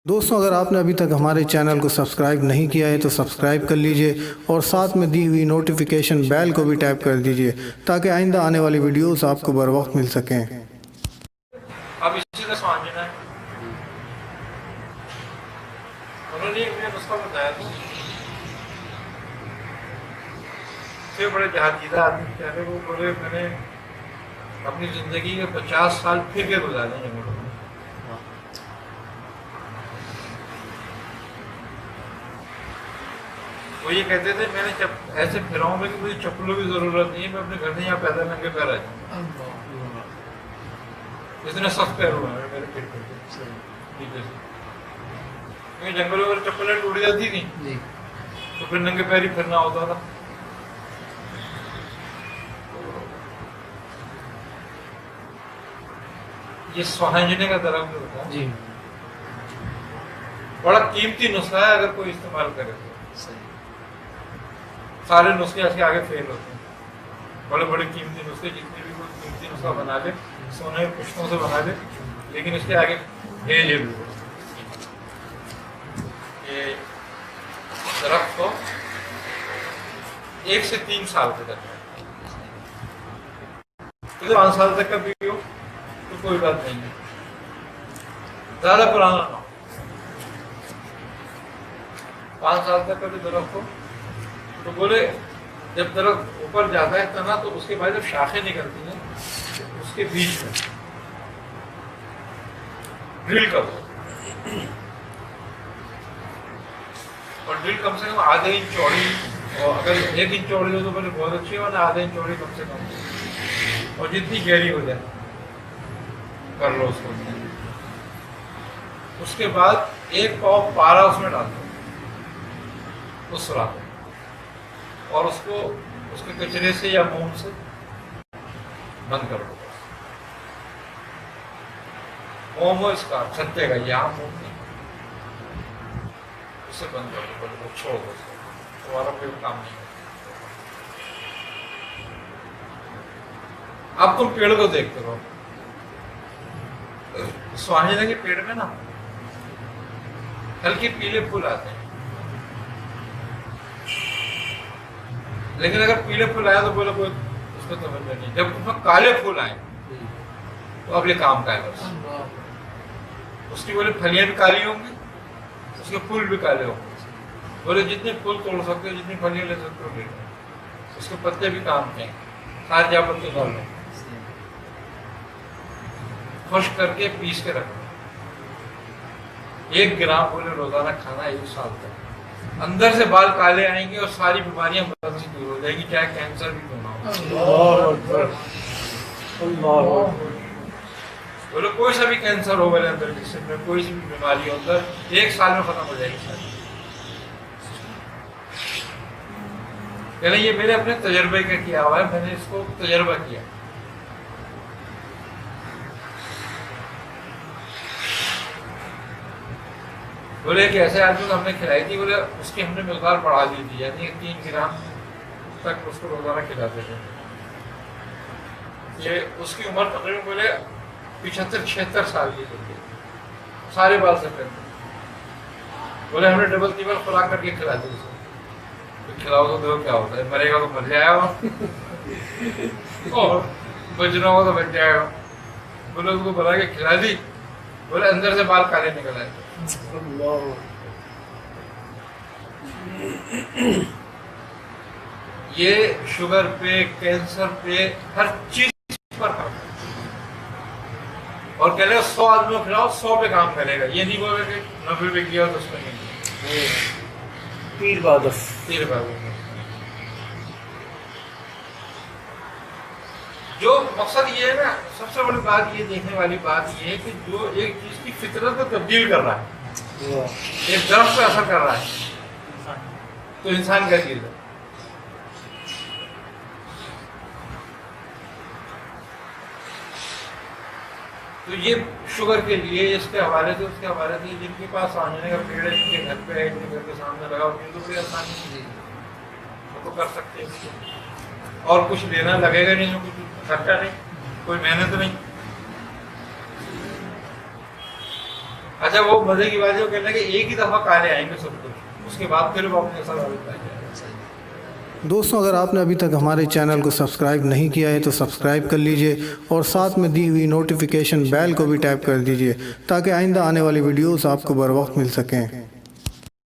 दोस्तों, अगर आपने अभी तक हमारे चैनल को सब्सक्राइब नहीं किया है तो सब्सक्राइब कर लीजिए और साथ में दी हुई नोटिफिकेशन बेल को भी टैप कर दीजिए ताकि आइंदा आने वाली वीडियोस आपको बर वक्त मिल सकें। अब इसी का समझना है। उन्होंने एक मुझे नुस्खा बताया था, फिर बड़े जहादीदा आदमी कहने वो बोले मैंने अपनी जिंदगी के 50 साल फिर के गुजारे हैं मुल्क में। वो ये कहते थे मैंने ऐसे फिराऊं में कि मुझे चप्पलों की जरूरत नहीं है, मैं अपने घर से यहाँ पैदल नंगे पैर आ जाऊँ। इतने सख्त पैर हुआ है मेरे पेट पर, क्योंकि जंगलों में चप्पलें टूट जाती थी तो फिर नंगे पैर ही फिरना होता था। ये स्वांजने का दरख्त होता है, बड़ा कीमती नुस्खा है, अगर कोई इस्तेमाल करे तो। सारे नुस्खे इसके आगे फेल होते हैं। बड़े बड़े कीमती नुस्खे, जितने भी कोई कीमती नुस्खा बना ले, सोने के पुष्पों से बना ले, लेकिन इसके आगे फेल है बिल्कुल। ये दरख्त को 1 से 3 साल तक, 5 साल तक का पियो तो कोई बात नहीं है, ज्यादा पुराना ना हो। 5 साल तक का भी दरख्त हो तो बोले जब दरख्त ऊपर जाता है तना तो उसके बाद जब शाखें निकलती हैं उसके बीच में ड्रिल करो, और ड्रिल कम से कम आधे इंच चौड़ी, और अगर 1 इंच चौड़ी हो तो बोले बहुत अच्छी है, वरना आधे इंच चौड़ी कम से कम, और जितनी गहरी हो जाए कर लो उसको। उसके बाद 1 पाव पारा उसमें डाल दो उस रात, और उसको उसके कचरे से या मोम से बंद कर दो। मोम हो इसका छत्ते का, यहाँ मोम नहीं, उसे बंद कर दो, वो छोड़ दो, तुम्हारा कोई काम नहीं है। अब तुम पेड़ को देखते रहो, स्वांजना के पेड़ में ना हल्के पीले फूल आते हैं, लेकिन अगर पीले फूल आया तो बोले कोई उसको तवज्जो नहीं। जब उसमें काले फूल आए तो अब ये काम का है बस। उसकी बोले फलियां भी काली होंगी, उसके फूल भी काले होंगे। बोले जितने फूल तोड़ सकते हो, जितनी फलियां ले सकते हो ले लो, उसके पत्ते भी काम के हैं, सारे जा पत्ते डाल लो, खुश करके पीस के रखो। 1 ग्राम बोले रोजाना खाना 1 साल तक, अंदर से बाल काले आएंगे और सारी बीमारियां बदल से दूर हो जाएगी, चाहे कैंसर भी क्यों ना हो। बोलो कोई सा भी कैंसर हो मेरे अंदर जिसम में, कोई सी भी बीमारी हो अंदर 1 साल में खत्म हो जाएगी सारी। यानी ये मेरे अपने तजर्बे का किया हुआ है, मैंने इसको तजर्बा किया। बोले कि ऐसे आदमी को हमने खिलाई थी, बोले उसकी हमने मिकदार बढ़ा दी थी, यानी 3 ग्राम तक उसको रोजाना खिलाते थे। ये उसकी उम्र तकरीबन बोले 75-76 साल की थी, सारे बाल सफेद थे। बोले हमने डबल टिबल खुराक करके खिला दी उसे, तो खिलाओ तो देखो क्या होता है, मरेगा तो मर जाएगा और बचना होगा तो बच जाएगा। बोले उसको बना के खिला दी, बोले अंदर से बाल काले निकल आए। ये शुगर पे, कैंसर पे, हर चीज पर काम, और कह रहे 100 आदमी को खिलाओ 100 पे काम करेगा। ये नहीं बोले कि 90 पे किया तो उसमें नहीं, तीर बादल। जो मकसद ये है ना, सबसे बड़ी बात ये देखने वाली बात ये है कि जो एक चीज की फितरत को तब्दील कर रहा है, एक दर्द पे असर कर रहा है, तो इंसान क्या चीज है। तो ये शुगर के लिए, इसके हवाले से उसके हवाले से, जिनके पास स्वांजने का पेड़ है, जिनके घर पे है, जिनके घर के सामने लगा, उनको तो आसानी वो तो कर सकते हैं, और कुछ लेना लगेगा नहीं, कुछ खर्चा नहीं, कोई मेहनत नहीं। अच्छा वो मजे की बात है, वो कहना कि एक ही दफा काले आएंगे सब कुछ, उसके बाद फिर वो अपने साथ आगे बढ़ जाएगा। दोस्तों, अगर आपने अभी तक हमारे चैनल को सब्सक्राइब नहीं किया है तो सब्सक्राइब कर लीजिए और साथ में दी हुई नोटिफिकेशन बेल को भी टैप कर दीजिए ताकि आइंदा आने वाली वीडियोस आपको बर वक्त मिल सकें।